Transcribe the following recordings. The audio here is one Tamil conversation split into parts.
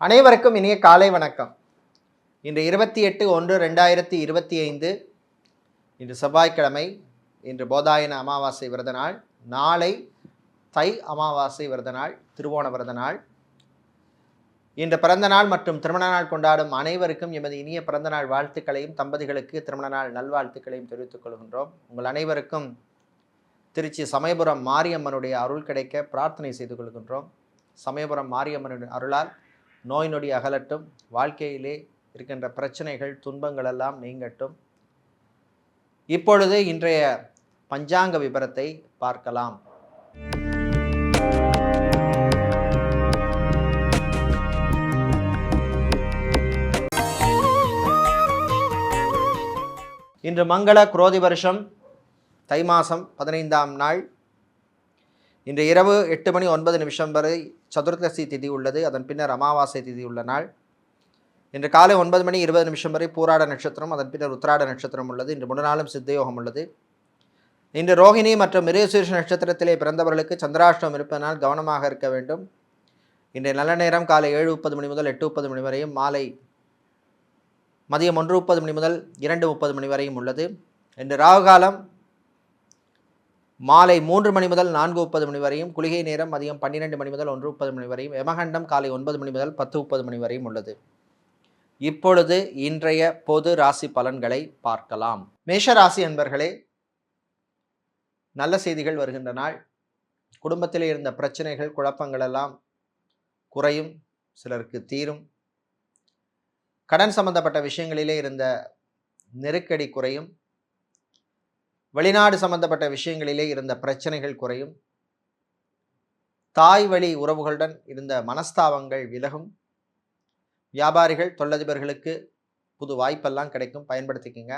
அனைவருக்கும் இனிய காலை வணக்கம். இன்று 28/1/2025 இன்று செவ்வாய்க்கிழமை. இன்று போதாயன அமாவாசை விரத நாள். நாளை தை அமாவாசை விரத நாள், திருவோண விரத நாள். இன்று பிறந்த நாள் மற்றும் திருமண நாள் கொண்டாடும் அனைவருக்கும் எமது இனிய பிறந்த நாள் வாழ்த்துக்களையும், தம்பதிகளுக்கு திருமண நாள் நல்வாழ்த்துக்களையும் தெரிவித்துக் கொள்கின்றோம். உங்கள் அனைவருக்கும் திருச்சி சமயபுரம் மாரியம்மனுடைய அருள் கிடைக்க பிரார்த்தனை செய்து கொள்கின்றோம். சமயபுரம் மாரியம்மனுடைய அருளால் நோய் நொடி அகலட்டும், வாழ்க்கையிலே இருக்கின்ற பிரச்சனைகள் துன்பங்கள் எல்லாம் நீங்கட்டும். இப்பொழுது இன்றைய பஞ்சாங்க விபரத்தை பார்க்கலாம். இன்று மங்கள குரோதி வருஷம் தை மாதம் 15ஆம் நாள். இன்று இரவு 8:09 வரை சதுர்தசி திதி உள்ளது. அதன் பின்னர் அமாவாசை திதி உள்ள நாள். இன்று காலை 9:20 வரை பூராட நட்சத்திரம், அதன் பின்னர் உத்திராட நட்சத்திரம் உள்ளது. இன்று முழு நாளும் சித்தயோகம் உள்ளது. இன்று ரோஹிணி மற்றும் மிருகசீரிஷ நட்சத்திரத்திலே பிறந்தவர்களுக்கு சந்திராஷ்டமம் இருப்பதனால் கவனமாக இருக்க வேண்டும். இன்றைய நல்ல நேரம் காலை 7:30 முதல் 8:30 வரையும், மாலை மதியம் 1:30 முதல் 2:30 வரையும் உள்ளது. இன்று ராகுகாலம் மாலை 3 முதல் 4:30 வரையும், குளிகை நேரம் மதியம் 12 முதல் 1:30 வரையும், யமகண்டம் காலை 9 முதல் 10:30 வரையும் உள்ளது. இப்பொழுது இன்றைய பொது ராசி பலன்களை பார்க்கலாம். மேஷ ராசி அன்பர்களே, நல்ல செய்திகள் வருகின்ற நாள். குடும்பத்திலே இருந்த பிரச்சனைகள் குழப்பங்கள் எல்லாம் குறையும், சிலருக்கு தீரும். கடன் சம்பந்தப்பட்ட விஷயங்களிலே இருந்த நெருக்கடி குறையும். வெளிநாடு சம்பந்தப்பட்ட விஷயங்களிலே இருந்த பிரச்சனைகள் குறையும். தாய் வழி உறவுகளுடன் இருந்த மனஸ்தாபங்கள் விலகும். வியாபாரிகள், தொழிலதிபர்களுக்கு புது வாய்ப்பெல்லாம் கிடைக்கும், பயன்படுத்திக்கங்க.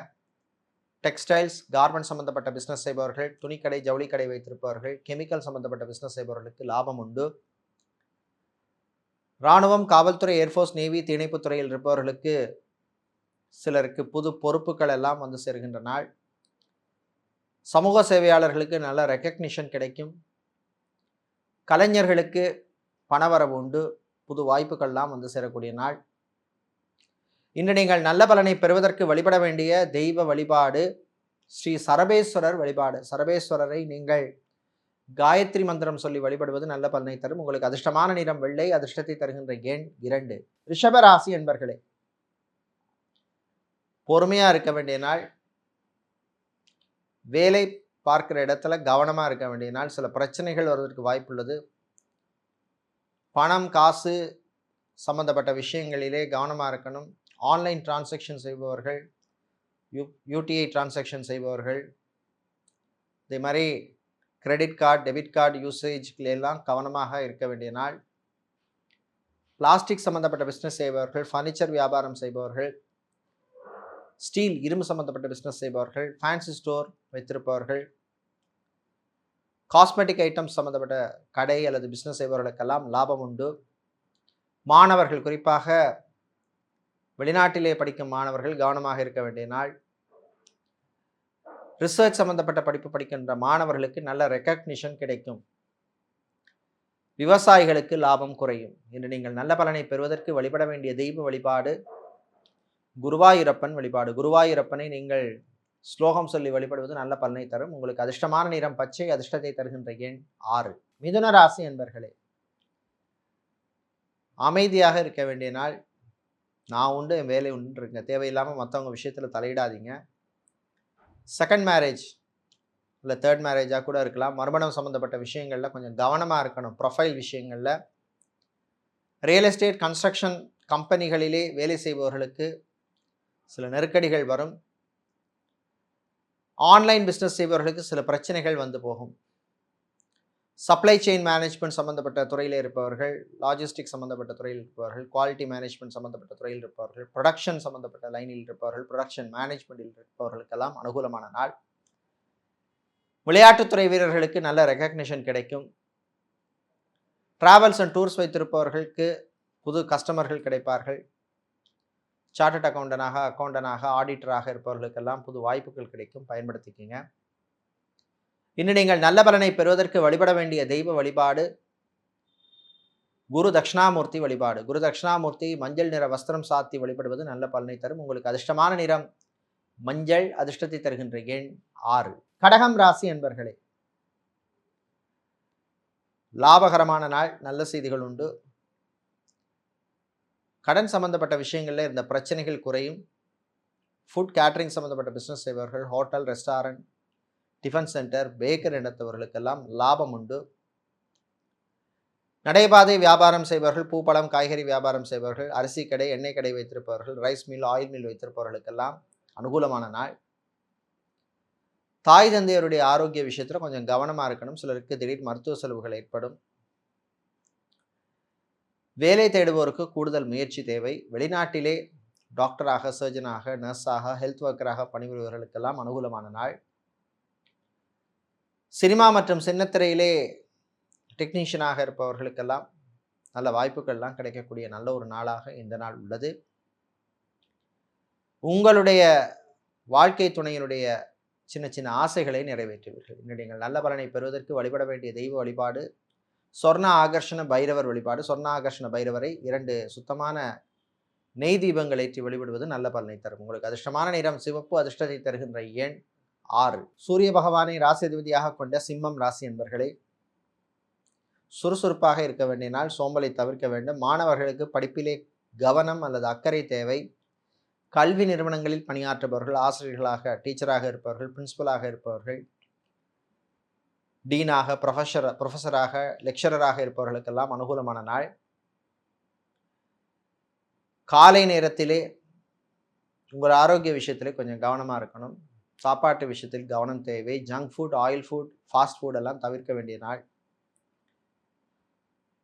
டெக்ஸ்டைல்ஸ், கார்மெண்ட் சம்பந்தப்பட்ட பிஸ்னஸ் செய்பவர்கள், துணிக்கடை, ஜவுளிக்கடை வைத்திருப்பவர்கள், கெமிக்கல் சம்பந்தப்பட்ட பிஸ்னஸ் செய்பவர்களுக்கு லாபம் உண்டு. இராணுவம், காவல்துறை, ஏர்ஃபோர்ஸ், நேவி, தீயணைப்புத் துறையில் இருப்பவர்களுக்கு சிலருக்கு புது பொறுப்புகள் எல்லாம் வந்து சேர்கின்ற நாள். சமூக சேவையாளர்களுக்கு நல்ல ரெக்கக்னிஷன் கிடைக்கும். கலைஞர்களுக்கு பணவரவு உண்டு, புது வாய்ப்புகள்லாம் வந்து சேரக்கூடிய நாள். இன்று நீங்கள் நல்ல பலனை பெறுவதற்கு வழிபட வேண்டிய தெய்வ வழிபாடு ஸ்ரீ சரபேஸ்வரர் வழிபாடு. சரபேஸ்வரரை நீங்கள் காயத்ரி மந்திரம் சொல்லி வழிபடுவது நல்ல பலனை தரும். உங்களுக்கு அதிர்ஷ்டமான நிறம் வெள்ளை, அதிர்ஷ்டத்தை தருகின்ற எண் 2. ரிஷபராசி என்பர்களே, பொறுமையா இருக்க வேண்டிய நாள். வேலை பார்க்கிற இடத்துல கவனமா இருக்க வேண்டிய நாள். சில பிரச்சனைகள் வருவதற்கு வாய்ப்பு உள்ளது. பணம், காசு சம்பந்தப்பட்ட விஷயங்களிலே கவனமாக இருக்கணும். ஆன்லைன் டிரான்சாக்ஷன் செய்பவர்கள், யூடிஐ டிரான்சாக்ஷன் செய்பவர்கள், இதே மாதிரி கிரெடிட் கார்டு, டெபிட் கார்டு யூசேஜ்ல எல்லாம் கவனமாக இருக்க வேண்டிய நாள். பிளாஸ்டிக் சம்பந்தப்பட்ட பிஸ்னஸ் செய்பவர்கள், ஃபர்னிச்சர் வியாபாரம் செய்பவர்கள், ஸ்டீல் இரும்பு சம்பந்தப்பட்ட பிஸ்னஸ் செய்பவர்கள், ஃபேன்சி ஸ்டோர் வைத்திருப்பவர்கள், காஸ்மெட்டிக் ஐட்டம்ஸ் சம்பந்தப்பட்ட கடை அல்லது பிஸ்னஸ் செய்பவர்களுக்கெல்லாம் லாபம் உண்டு. மாணவர்கள், குறிப்பாக வெளிநாட்டிலே படிக்கும் மாணவர்கள் கவனமாக இருக்க வேண்டிய நாள். ரிசர்ச் சம்பந்தப்பட்ட படிப்பு படிக்கின்ற மாணவர்களுக்கு நல்ல ரெக்கக்னிஷன் கிடைக்கும். விவசாயிகளுக்கு லாபம் குறையும். இன்று நீங்கள் நல்ல பலனை பெறுவதற்கு வழிபட வேண்டிய தெய்வ வழிபாடு குருவாயூரப்பன் வழிபாடு. குருவாயூரப்பனை நீங்கள் ஸ்லோகம் சொல்லி வழிபடுவது நல்ல பலனை தரும். உங்களுக்கு அதிர்ஷ்டமான நிறம் பச்சை, அதிர்ஷ்டத்தை தருகின்ற எண் 6. மிதுன ராசி என்பர்களே, அமைதியாக இருக்க வேண்டிய நாள். நான் உண்டு, என் வேலை உண்டு இருங்க, தேவையில்லாமல் மற்றவங்க விஷயத்தில் தலையிடாதீங்க. செகண்ட் மேரேஜ் இல்லை தேர்ட் மேரேஜாக கூட இருக்கலாம். மறுமணம் சம்மந்தப்பட்ட விஷயங்களில் கொஞ்சம் கவனமாக இருக்கணும். ப்ரொஃபைல் விஷயங்களில், ரியல் எஸ்டேட், கன்ஸ்ட்ரக்ஷன் கம்பெனிகளிலே வேலை செய்பவர்களுக்கு சில நெருக்கடிகள் வரும். ஆன்லைன் பிஸ்னஸ் செய்பவர்களுக்கு சில பிரச்சனைகள் வந்து போகும். சப்ளை செயின் மேனேஜ்மெண்ட் சம்பந்தப்பட்ட துறையில் இருப்பவர்கள், லாஜிஸ்டிக் சம்பந்தப்பட்ட துறையில் இருப்பவர்கள், குவாலிட்டி மேனேஜ்மெண்ட் சம்பந்தப்பட்ட துறையில் இருப்பவர்கள், ப்ரொடக்ஷன் சம்பந்தப்பட்ட லைனில் இருப்பவர்கள், ப்ரொடக்ஷன் மேனேஜ்மெண்டில் இருப்பவர்களுக்கெல்லாம் அனுகூலமான நாள். விளையாட்டுத்துறை வீரர்களுக்கு நல்ல ரெகக்னிஷன் கிடைக்கும். டிராவல்ஸ் அண்ட் டூர்ஸ் வைத்திருப்பவர்களுக்கு புது கஸ்டமர்கள் கிடைப்பார்கள். சார்ட்டர்ட் அக்கௌண்டனாக, ஆடிட்டராக இருப்பவர்களுக்கெல்லாம் புது வாய்ப்புகள் கிடைக்கும், பயன்படுத்திக்கிங்க. இன்று நீங்கள் நல்ல பலனை பெறுவதற்கு வழிபட வேண்டிய தெய்வ வழிபாடு குரு தட்சிணாமூர்த்தி வழிபாடு. குரு தட்சிணாமூர்த்தி மஞ்சள் நிற வஸ்திரம் சாத்தி வழிபடுவது நல்ல பலனை தரும். உங்களுக்கு அதிர்ஷ்டமான நிறம் மஞ்சள், அதிர்ஷ்டத்தை தருகின்ற எண் 6. கடகம் ராசி என்பர்களே, லாபகரமான நாள், நல்ல செய்திகள் உண்டு. கடன் சம்பந்தப்பட்ட விஷயங்களில் இருந்த பிரச்சனைகள் குறையும். ஃபுட் கேட்டரிங் சம்பந்தப்பட்ட பிஸ்னஸ் செய்பவர்கள், hotel, restaurant, tiffin center, baker நடத்துவர்களுக்கெல்லாம் லாபம் உண்டு. நடைபாதை வியாபாரம் செய்பவர்கள், பூப்பழம் காய்கறி வியாபாரம் செய்பவர்கள், அரிசி கடை, எண்ணெய் கடை வைத்திருப்பவர்கள், ரைஸ் மில், ஆயில் மில் வைத்திருப்பவர்களுக்கெல்லாம் அனுகூலமான நாள். தாய் தந்தையருடைய ஆரோக்கிய விஷயத்தில் கொஞ்சம் கவனமாக இருக்கணும். சிலருக்கு திடீர் மருத்துவ செலவுகள் ஏற்படும். வேலை தேடுவோருக்கு கூடுதல் முயற்சி தேவை. வெளிநாட்டிலே டாக்டராக, சர்ஜனாக, நர்ஸாக, ஹெல்த் ஒர்க்கராக பணிபுரிபவர்களுக்கெல்லாம் அனுகூலமான நாள். சினிமா மற்றும் சின்னத்திரையிலே டெக்னீஷியனாக இருப்பவர்களுக்கெல்லாம் நல்ல வாய்ப்புகள்லாம் கிடைக்கக்கூடிய நல்ல ஒரு நாளாக இந்த நாள் உள்ளது. உங்களுடைய வாழ்க்கை துணையினுடைய சின்ன சின்ன ஆசைகளை நிறைவேற்றுவீர்கள். இன்று நீங்கள் நல்ல பலனை பெறுவதற்கு வழிபட வேண்டிய தெய்வ வழிபாடு சொர்ண ஆகர்ஷண பைரவர் வழிபாடு. சொர்ண ஆகர்ஷண பைரவரை 2 சுத்தமான நெய் தீபங்கள் ஏற்றி வழிபடுவது நல்ல பலனை தரும். உங்களுக்கு அதிர்ஷ்டமான நிறம் சிவப்பு, அதிர்ஷ்டத்தை தருகின்ற எண் 6. சூரிய பகவானை ராசி அதிபதியாக கொண்ட சிம்மம் ராசி என்பர்களே, சுறுசுறுப்பாக இருக்க வேண்டிய நாள். சோம்பலை தவிர்க்க வேண்டும். மாணவர்களுக்கு படிப்பிலே கவனம் அல்லது அக்கறை தேவை. கல்வி நிறுவனங்களில் பணியாற்றுபவர்கள், ஆசிரியர்களாக, டீச்சராக இருப்பவர்கள், பிரின்சிபலாக இருப்பவர்கள், டீனாக, ப்ரொஃபஸராக, லெக்சரராக இருப்பவர்களுக்கெல்லாம் அனுகூலமான நாள். காலை நேரத்திலே உங்கள் ஆரோக்கிய விஷயத்திலே கொஞ்சம் கவனமாக இருக்கணும். சாப்பாட்டு விஷயத்தில் கவனம் தேவை. Junk food, oil food, fast food எல்லாம் தவிர்க்க வேண்டிய நாள்.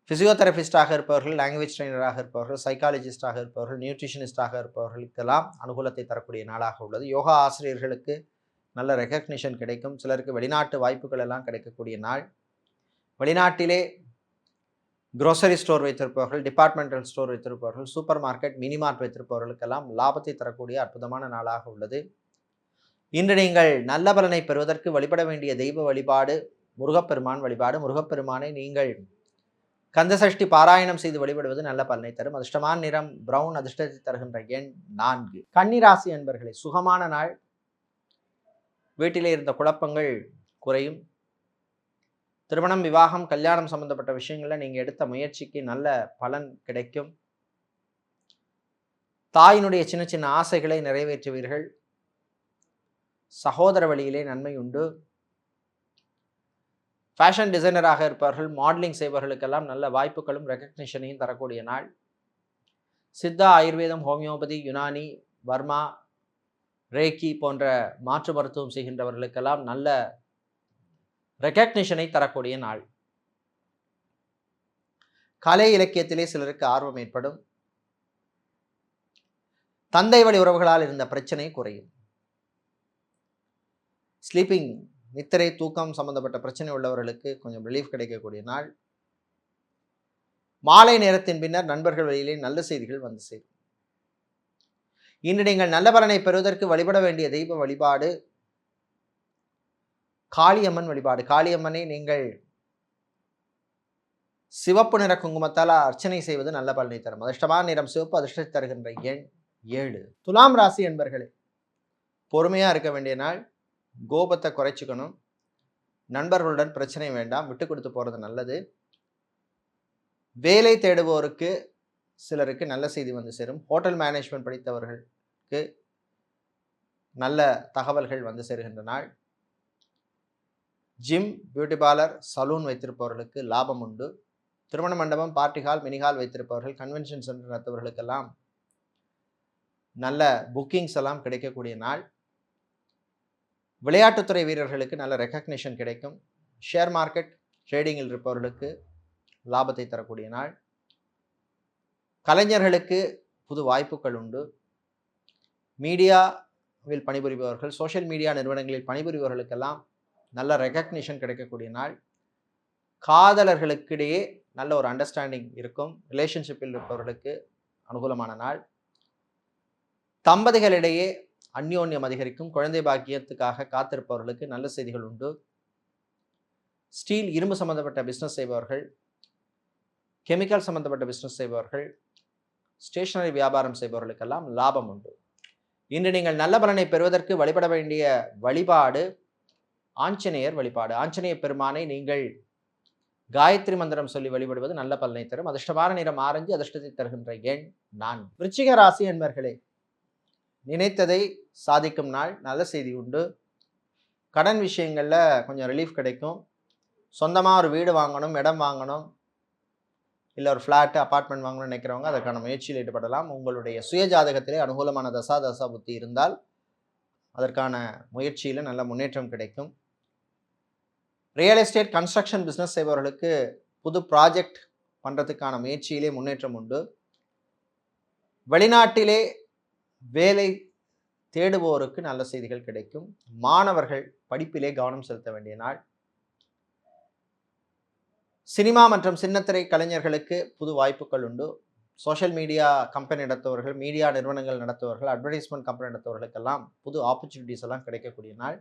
ஃபிசியோதெரபிஸ்டாக இருப்பவர்கள், லாங்குவேஜ் ட்ரைனராக இருப்பவர்கள், சைக்காலஜிஸ்டாக இருப்பவர்கள், நியூட்ரிஷனிஸ்டாக இருப்பவர்களுக்கெல்லாம் அனுகூலத்தை தரக்கூடிய நாளாக உள்ளது. யோகா ஆசிரியர்களுக்கு நல்ல ரெகக்னிஷன் கிடைக்கும். சிலருக்கு வெளிநாட்டு வாய்ப்புகள் எல்லாம் கிடைக்கக்கூடிய நாள். வெளிநாட்டிலே க்ரோசரி ஸ்டோர் வைத்திருப்பவர்கள், டிபார்ட்மெண்டல் ஸ்டோர் வைத்திருப்பவர்கள், சூப்பர் மார்க்கெட், மினி மார்ட் வைத்திருப்பவர்களுக்கெல்லாம் லாபத்தை தரக்கூடிய அற்புதமான நாளாக உள்ளது. இன்று நீங்கள் நல்ல பலனை பெறுவதற்கு வழிபட வேண்டிய தெய்வ வழிபாடு முருகப்பெருமான் வழிபாடு. முருகப்பெருமானை நீங்கள் கந்தசஷ்டி பாராயணம் செய்து வழிபடுவது நல்ல பலனை தரும். அதிர்ஷ்டமான நிறம் பிரவுன், அதிர்ஷ்டத்தை தருகின்ற எண் 4. கன்னிராசி என்பர்களே, சுகமான நாள். வீட்டிலே இருந்த குழப்பங்கள் குறையும். திருமணம், விவாகம், கல்யாணம் சம்பந்தப்பட்ட விஷயங்களில் நீங்கள் எடுத்த முயற்சிக்கு நல்ல பலன் கிடைக்கும். தாயினுடைய சின்ன சின்ன ஆசைகளை நிறைவேற்றுவீர்கள். சகோதர வழியிலே நன்மை உண்டு. ஃபேஷன் டிசைனராக இருப்பவர்கள், மாடலிங் செய்பவர்களுக்கெல்லாம் நல்ல வாய்ப்புகளும் ரெகக்னிஷனையும் தரக்கூடிய நாள். சித்தா, ஆயுர்வேதம், ஹோமியோபதி, யுனானி, வர்மா, ரேக்கி போன்ற மாற்று மருத்துவம் செய்கின்றவர்களுக்கெல்லாம் நல்ல ரெகக்னிஷனை தரக்கூடிய நாள். கலை இலக்கியத்திலே சிலருக்கு ஆர்வம் ஏற்படும். தந்தை வழி உறவுகளால் இருந்த பிரச்சனை குறையும். ஸ்லீப்பிங், நித்திரை, தூக்கம் சம்பந்தப்பட்ட பிரச்சனை உள்ளவர்களுக்கு கொஞ்சம் ரிலீஃப் கிடைக்கக்கூடிய நாள். மாலை நேரத்தின் பின்னர் நண்பர்கள் வழியிலே நல்ல செய்திகள் வந்து சேரும். இன்று நீங்கள் நல்ல பலனை பெறுவதற்கு வழிபட வேண்டிய தெய்வ வழிபாடு காளியம்மன் வழிபாடு. காளியம்மனை நீங்கள் சிவப்பு நிற குங்குமத்தால் அர்ச்சனை செய்வது நல்ல பலனை தரும். அதிர்ஷ்டமான நிறம் சிவப்பு, அதிர்ஷ்டத்தை தருகின்ற எண் 7. துலாம் ராசி என்பர்களே, பொறுமையா இருக்க வேண்டிய நாள். கோபத்தை குறைச்சிக்கணும். நண்பர்களுடன் பிரச்சனை வேண்டாம், விட்டு கொடுத்து போகிறது நல்லது. வேலை தேடுவோருக்கு சிலருக்கு நல்ல செய்தி வந்து சேரும். ஹோட்டல் மேனேஜ்மெண்ட் படித்தவர்களுக்கு நல்ல தகவல்கள் வந்து சேருகின்ற நாள். ஜிம், பியூட்டி பார்லர், சலூன் வைத்திருப்பவர்களுக்கு லாபம் உண்டு. திருமண மண்டபம், பார்ட்டி ஹால், மினி ஹால் வைத்திருப்பவர்கள், கன்வென்ஷன் சென்டர் நடத்துவர்களுக்கெல்லாம் நல்ல புக்கிங்ஸ் எல்லாம் கிடைக்கக்கூடிய நாள். விளையாட்டுத்துறை வீரர்களுக்கு நல்ல ரெகக்னிஷன் கிடைக்கும். ஷேர் மார்க்கெட், ட்ரேடிங்கில் இருப்பவர்களுக்கு லாபத்தை தரக்கூடிய நாள். கலைஞர்களுக்கு புது வாய்ப்புகள் உண்டு. மீடியாவில் பணிபுரிபவர்கள், சோஷியல் மீடியா நிறுவனங்களில் பணிபுரிபவர்களுக்கெல்லாம் நல்ல ரெகக்னிஷன் கிடைக்கக்கூடிய நாள். காதலர்களுக்கிடையே நல்ல ஒரு அண்டர்ஸ்டாண்டிங் இருக்கும். ரிலேஷன்ஷிப்பில் இருப்பவர்களுக்கு அனுகூலமான நாள். தம்பதிகளிடையே அந்யோன்யம் அதிகரிக்கும். குழந்தை பாக்கியத்துக்காக காத்திருப்பவர்களுக்கு நல்ல செய்திகள் உண்டு. ஸ்டீல், இரும்பு சம்பந்தப்பட்ட பிஸ்னஸ் செய்பவர்கள், கெமிக்கல் சம்பந்தப்பட்ட பிஸ்னஸ் செய்பவர்கள், ஸ்டேஷனரி வியாபாரம் செய்பவர்களுக்கெல்லாம் லாபம் உண்டு. இன்று நீங்கள் நல்ல பலனை பெறுவதற்கு வழிபட வேண்டிய வழிபாடு ஆஞ்சநேயர் வழிபாடு. ஆஞ்சநேய பெருமானை நீங்கள் காயத்ரி மந்திரம் சொல்லி வழிபடுவது நல்ல பலனை தரும். அதிர்ஷ்டமான நிறம் ஆரஞ்சு, அதிர்ஷ்டத்தை தருகின்ற எண் 4. விருச்சிக ராசி என்பர்களே, நினைத்ததை சாதிக்கும் நாள். நல்ல செய்தி உண்டு. கடன் விஷயங்கள்ல கொஞ்சம் ரிலீஃப் கிடைக்கும். சொந்தமாக ஒரு வீடு வாங்கணும், இடம் வாங்கணும், இல்லை ஒரு ஃப்ளாட்டு அப்பார்ட்மெண்ட் வாங்கணும்னு நினைக்கிறவங்க அதற்கான முயற்சியில் ஈடுபடலாம். உங்களுடைய சுய ஜாதகத்திலே அனுகூலமான தசா புத்தி இருந்தால் அதற்கான முயற்சியில் நல்ல முன்னேற்றம் கிடைக்கும். ரியல் எஸ்டேட் கன்ஸ்ட்ரக்ஷன் பிஸ்னஸ் செய்பவர்களுக்கு புது ப்ராஜெக்ட் பண்ணுறதுக்கான முயற்சியிலே முன்னேற்றம் உண்டு. வெளிநாட்டிலே வேலை தேடுபவருக்கு நல்ல செய்திகள் கிடைக்கும். மாணவர்கள் படிப்பிலே கவனம் செலுத்த வேண்டிய நாள். சினிமா மற்றும் சின்னத்திரை கலைஞர்களுக்கு புது வாய்ப்புகள் உண்டு. சோஷியல் மீடியா கம்பெனி நடத்துவர்கள், மீடியா நிறுவனங்கள் நடத்துவர்கள், அட்வர்டைஸ்மெண்ட் கம்பெனி நடத்துவர்களுக்கெல்லாம் புது ஆப்பர்ச்சுனிட்டிஸ் எல்லாம் கிடைக்கக்கூடிய நாள்.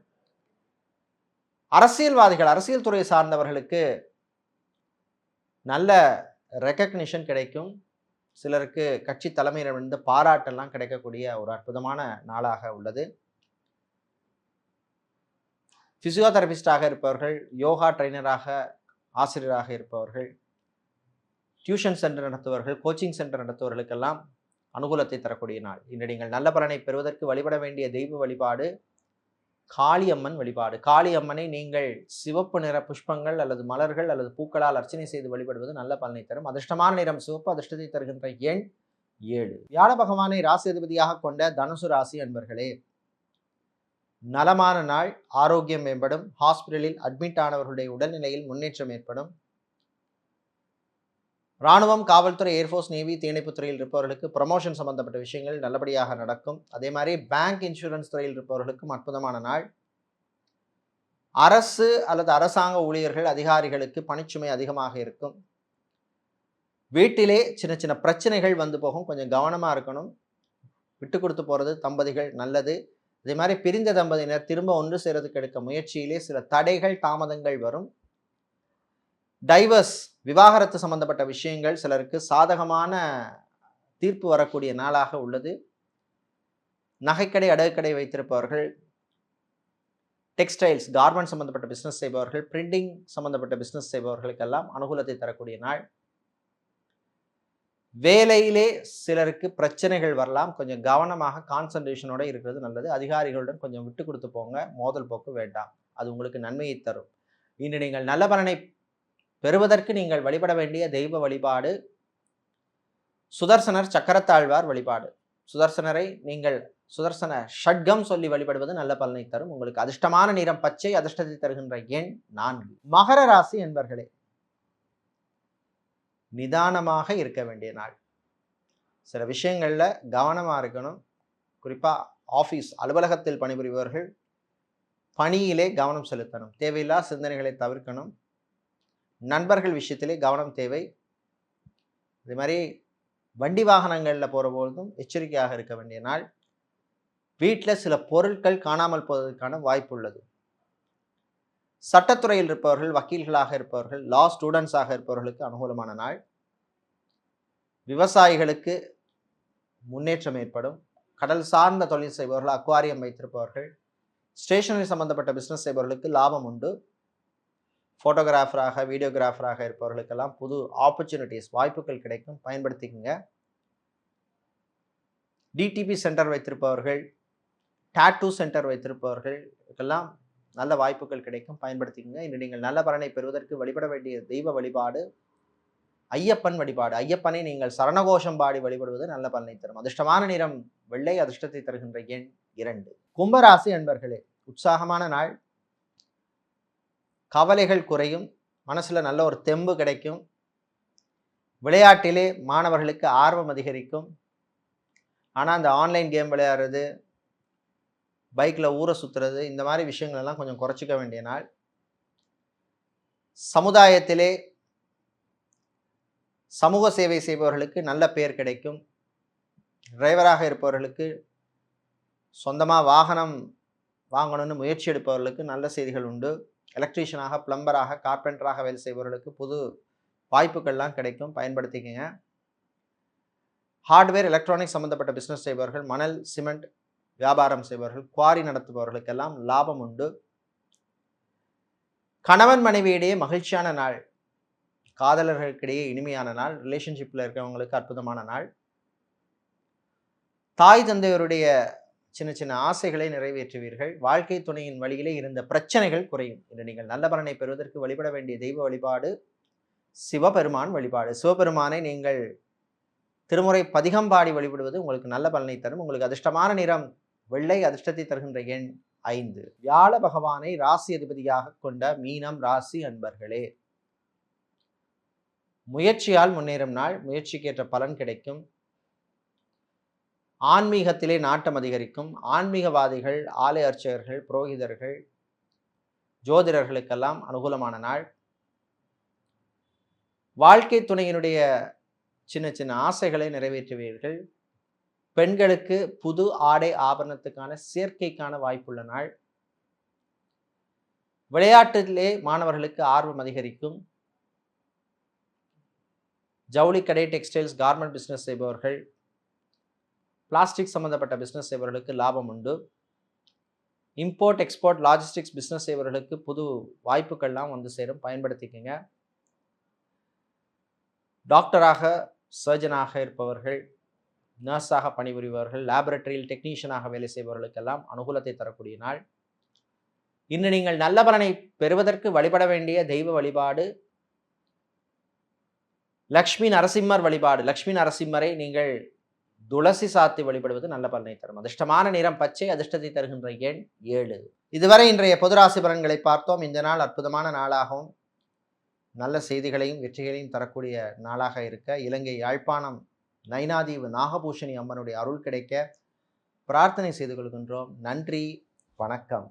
அரசியல்வாதிகள், அரசியல் துறை சார்ந்தவர்களுக்கு நல்ல ரெக்கக்னிஷன் கிடைக்கும். சிலருக்கு கட்சி தலைமையிலிருந்து பாராட்டெல்லாம் கிடைக்கக்கூடிய ஒரு அற்புதமான நாளாக உள்ளது. பிசியோதெரபிஸ்டாக இருப்பவர்கள், யோகா ட்ரைனராக, ஆசிரியராக இருப்பவர்கள், டியூஷன் சென்டர் நடத்துவர்கள், கோச்சிங் சென்டர் நடத்துவர்களுக்கெல்லாம் அனுகூலத்தை தரக்கூடிய நாள். இன்று நீங்கள் நல்ல பலனை பெறுவதற்கு வழிபட வேண்டிய தெய்வ வழிபாடு காளியம்மன் வழிபாடு. காளியம்மனை நீங்கள் சிவப்பு நிற புஷ்பங்கள் அல்லது மலர்கள் அல்லது பூக்களால் அர்ச்சனை செய்து வழிபடுவது நல்ல பலனை தரும். அதிர்ஷ்டமான நிறம் சிவப்பு, அதிர்ஷ்டத்தை தருகின்ற எண் 7. வியாழ பகவானை ராசி அதிபதியாக கொண்ட தனுசு ராசி அன்பர்களே, நலமான நாள். ஆரோக்கியம் மேம்படும். ஹாஸ்பிட்டலில் அட்மிட் ஆனவர்களுடைய உடல்நிலையில் முன்னேற்றம் ஏற்படும். இராணுவம், காவல்துறை, ஏர்ஃபோர்ஸ், நேவி, தீயணைப்புத் துறையில் இருப்பவர்களுக்கு ப்ரமோஷன் சம்பந்தப்பட்ட விஷயங்கள் நல்லபடியாக நடக்கும். அதே மாதிரி பேங்க், இன்சூரன்ஸ் துறையில் இருப்பவர்களுக்கும் அற்புதமான நாள். அரசு அல்லது அரசாங்க ஊழியர்கள், அதிகாரிகளுக்கு பணிச்சுமை அதிகமாக இருக்கும். வீட்டிலே சின்ன சின்ன பிரச்சனைகள் வந்து போகும். கொஞ்சம் கவனமாக இருக்கணும். விட்டு கொடுத்து போகிறது தம்பதிகள் நல்லது. அதே மாதிரி பிரிந்த தம்பதியினர் திரும்ப ஒன்று சேரதுக்கு எடுக்க முயற்சியிலே சில தடைகள், தாமதங்கள் வரும். டைவர்ஸ், விவாகரத்து சம்பந்தப்பட்ட விஷயங்கள் சிலருக்கு சாதகமான தீர்ப்பு வரக்கூடிய நாளாக உள்ளது. நகைக்கடை, அடகுக்கடை வைத்திருப்பவர்கள், டெக்ஸ்டைல்ஸ், கார்மெண்ட் சம்பந்தப்பட்ட பிஸ்னஸ் செய்பவர்கள், பிரிண்டிங் சம்பந்தப்பட்ட பிஸ்னஸ் செய்பவர்களுக்கெல்லாம் அனுகூலத்தை தரக்கூடிய நாள். வேலையிலே சிலருக்கு பிரச்சனைகள் வரலாம். கொஞ்சம் கவனமாக கான்சன்ட்ரேஷனோட இருக்கிறது நல்லது. அதிகாரிகளுடன் கொஞ்சம் விட்டு கொடுத்து போங்க. மோதல் போக்கு வேண்டாம். அது உங்களுக்கு நன்மையை தரும். இன்று நீங்கள் நல்ல பலனை பெறுவதற்கு நீங்கள் வழிபட வேண்டிய தெய்வ வழிபாடு சுதர்சனர் சக்கரத்தாழ்வார் வழிபாடு. சுதர்சனரை நீங்கள் சுதர்சன ஷட்கம் சொல்லி வழிபடுவது நல்ல பலனை தரும். உங்களுக்கு அதிர்ஷ்டமான நிறம் பச்சை, அதிர்ஷ்டத்தை தருகின்ற எண் 4. மகர ராசி என்பர்களே, நிதானமாக இருக்க வேண்டிய நாள். சில விஷயங்கள்ல கவனமா இருக்கணும். குறிப்பா ஆபீஸ், அலுவலகத்தில் பணிபுரிபவர்கள் பணியிலே கவனம் செலுத்தணும். தேவையில்லா சிந்தனைகளை தவிர்க்கணும். நண்பர்கள் விஷயத்திலே கவனம் தேவை. இதே மாதிரி வண்டி வாகனங்களில் போகிற பொழுதும் எச்சரிக்கையாக இருக்க வேண்டிய நாள். வீட்டில் சில பொருட்கள் காணாமல் போவதற்கான வாய்ப்பு உள்ளது. சட்டத்துறையில் இருப்பவர்கள், வக்கீல்களாக இருப்பவர்கள், லா ஸ்டூடெண்ட்ஸாக இருப்பவர்களுக்கு அனுகூலமான நாள். விவசாயிகளுக்கு முன்னேற்றம் ஏற்படும். கடல் சார்ந்த தொழில் செய்பவர்கள், அக்வாரியம் வைத்திருப்பவர்கள், ஸ்டேஷனரி சம்பந்தப்பட்ட பிஸ்னஸ் செய்பவர்களுக்கு லாபம் உண்டு. ஃபோட்டோகிராஃபராக, வீடியோகிராஃபராக இருப்பவர்களுக்கெல்லாம் புது ஆப்பர்ச்சுனிட்டிஸ், வாய்ப்புகள் கிடைக்கும். பயன்படுத்திக்கங்க. டிடிபி சென்டர் வைத்திருப்பவர்கள், டாட்டூ சென்டர் வைத்திருப்பவர்களுக்கெல்லாம் நல்ல வாய்ப்புகள் கிடைக்கும். பயன்படுத்திக்கங்க. இன்று நீங்கள் நல்ல பலனை பெறுவதற்கு வழிபட வேண்டிய தெய்வ வழிபாடு ஐயப்பன் வழிபாடு. ஐயப்பனை நீங்கள் சரணகோஷம் பாடி வழிபடுவது நல்ல பலனை தரும். அதிர்ஷ்டமான நிறம் வெள்ளை, அதிர்ஷ்டத்தை தருகின்ற எண் 2. கும்பராசி அன்பர்களே, உற்சாகமான நாள். கவலைகள் குறையும். மனசுல நல்ல ஒரு தெம்பு கிடைக்கும். விளையாட்டிலே மாணவர்களுக்கு ஆர்வம் அதிகரிக்கும். ஆனால் அந்த ஆன்லைன் கேம் விளையாடுறது, பைக்கில் ஊரை சுற்றுறது, இந்த மாதிரி விஷயங்கள் எல்லாம் கொஞ்சம் குறைச்சிக்க வேண்டிய நாள். சமுதாயத்திலே சமூக சேவை செய்பவர்களுக்கு நல்ல பெயர் கிடைக்கும். டிரைவராக இருப்பவர்களுக்கு, சொந்தமாக வாகனம் வாங்கணும்னு முயற்சி எடுப்பவர்களுக்கு நல்ல செய்திகள் உண்டு. எலக்ட்ரீஷியனாக, பிளம்பராக, கார்பெண்டராக வேலை செய்பவர்களுக்கு புது வாய்ப்புகள்லாம் கிடைக்கும், பயன்படுத்திக்கங்க. ஹார்ட்வேர் எலக்ட்ரானிக்ஸ் சம்பந்தப்பட்ட பிஸ்னஸ் செய்பவர்கள், மணல் சிமெண்ட் வியாபாரம் செய்பவர்கள், குவாரி நடத்துபவர்களுக்கெல்லாம் லாபம் உண்டு. கணவன் மனைவியிடையே மகிழ்ச்சியான நாள், காதலர்களுக்கிடையே இனிமையான நாள், ரிலேஷன்ஷிப்பில் இருக்கிறவங்களுக்கு அற்புதமான நாள். தாய் தந்தையருடைய சின்ன சின்ன ஆசைகளை நிறைவேற்றுவீர்கள். வாழ்க்கை துணையின் வழியிலே இருந்த பிரச்சனைகள் குறையும். இன்று நீங்கள் நல்ல பலனை பெறுவதற்கு வழிபட வேண்டிய தெய்வ வழிபாடு சிவபெருமான் வழிபாடு. சிவபெருமானை நீங்கள் திருமுறை பதிகம் பாடி வழிபடுவது உங்களுக்கு நல்ல பலனை தரும். உங்களுக்கு அதிர்ஷ்டமான நிறம் வெள்ளை, அதிர்ஷ்டத்தை தருகின்ற எண் 5. வியாழ பகவானை ராசி அதிபதியாக கொண்ட மீனம் ராசி அன்பர்களே, முயற்சியால் முன்னேறும் நாள். முயற்சிக்கேற்ற பலன் கிடைக்கும். ஆன்மீகத்திலே நாட்டம் அதிகரிக்கும். ஆன்மீகவாதிகள், ஆலய அர்ச்சகர்கள், புரோகிதர்கள், ஜோதிடர்களுக்கெல்லாம் அனுகூலமான நாள். வாழ்க்கை துணையினுடைய சின்ன சின்ன ஆசைகளை நிறைவேற்றுவீர்கள். பெண்களுக்கு புது ஆடை ஆபரணத்துக்கான சேர்க்கைக்கான வாய்ப்புள்ள நாள். விளையாட்டிலே மாணவர்களுக்கு ஆர்வம் அதிகரிக்கும். ஜவுளிக்கடை, டெக்ஸ்டைல்ஸ், கார்மெண்ட் பிஸ்னஸ் செய்பவர்கள், பிளாஸ்டிக் சம்பந்தப்பட்ட பிஸ்னஸ் செய்பவர்களுக்கு லாபம் உண்டு. இம்போர்ட் எக்ஸ்போர்ட் லாஜிஸ்டிக்ஸ் பிஸ்னஸ் செய்பவர்களுக்கு புது வாய்ப்புகள்லாம் வந்து சேரும், பயன்படுத்திக்கங்க. டாக்டராக, சர்ஜனாக இருப்பவர்கள், நர்ஸாக பணிபுரிபவர்கள், லேபரட்டரியில் டெக்னீஷியனாக வேலை செய்பவர்களுக்கெல்லாம் அனுகூலத்தை தரக்கூடிய நாள். இன்று நீங்கள் நல்ல பலனை பெறுவதற்கு வழிபட வேண்டிய தெய்வ வழிபாடு லக்ஷ்மி நரசிம்மர் வழிபாடு. லக்ஷ்மி நரசிம்மரை நீங்கள் துளசி சாத்தி வழிபடுவது நல்ல பலனை தரும். அதிர்ஷ்டமான நிறம் பச்சை, அதிர்ஷ்டத்தை தருகின்ற எண் 7. இதுவரை இன்றைய பொதுராசி பலன்களை பார்த்தோம். இந்த நாள் அற்புதமான நாளாகவும் நல்ல செய்திகளையும் வெற்றிகளையும் தரக்கூடிய நாளாக இருக்க, இலங்கை யாழ்ப்பாணம் நைனாதீவு நாகபூஷணி அம்மனுடைய அருள் கிடைக்க பிரார்த்தனை செய்து கொள்கின்றோம். நன்றி, வணக்கம்.